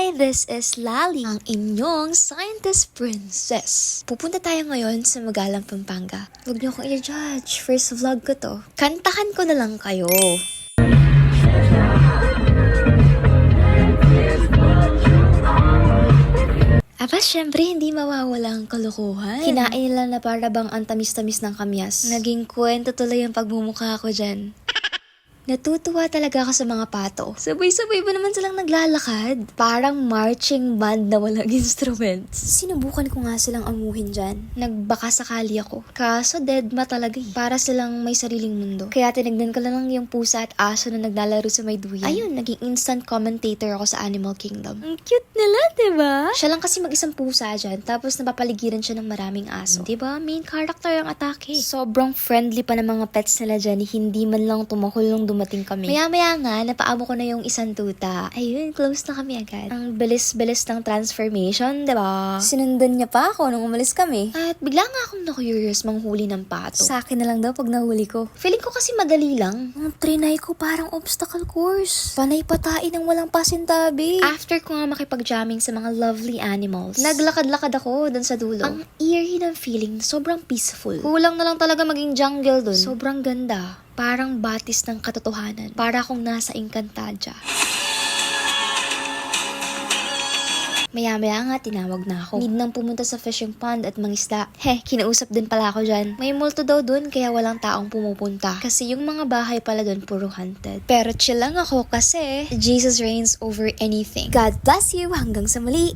Hi, this is Lali, ang inyong scientist princess. Pupunta tayo ngayon sa Magalang, Pampanga. Huwag niyo akong i-judge, first vlog ko to. Kantahan ko na lang kayo. Aba, syempre, hindi mawawala ang kalokohan. Kinain nila na para bang ang tamis-tamis ng kamyas. Naging kwento tuloy ang pagmumukha ko dyan. Natutuwa talaga ako sa mga pato. Sabay-sabay ba naman silang naglalakad? Parang marching band na walang instruments. Sinubukan ko nga silang amuhin dyan. Nagbaka sakali ako. Kaso deadma talaga eh. Para silang may sariling mundo. Kaya tinignan ko lang yung pusa at aso na naglalaro sa may duyan. Ayun, naging instant commentator ako sa Animal Kingdom. Ang cute nila, diba? Siya lang kasi mag-isang pusa dyan, tapos napapaligiran siya ng maraming aso. Diba? Main character ang atake. Sobrang friendly pa ng mga pets nila dyan, hindi man lang tumakol nung dumating kami. Maya-maya nga, napaamo ko na yung isang tuta. Ayun, close na kami agad. Ang bilis-bilis ng transformation, diba? Sinundan niya pa ako nung umalis kami. At bigla nga akong na-curious manghuli ng pato. Sa akin na lang daw pag nahuli ko. Feeling ko kasi madali lang. Ang trinay ko parang obstacle course. Panay patain ng walang pasintabi. After ko nga makipag-jamming sa mga lovely animals, naglakad-lakad ako dun sa dulo. Ang eerie ng feeling, sobrang peaceful. Kulang na lang talaga maging jungle dun. Sobrang ganda. Parang batis ng katotohanan. Para akong nasa Encantadia. Maya-maya nga, tinawag na ako. Need nang pumunta sa fishing pond at mangisda. Kinausap din pala ako dyan. May multo daw dun, kaya walang taong pumupunta. Kasi yung mga bahay pala dun, puro haunted. Pero chill lang ako kasi Jesus reigns over anything. God bless you. Hanggang sa muli.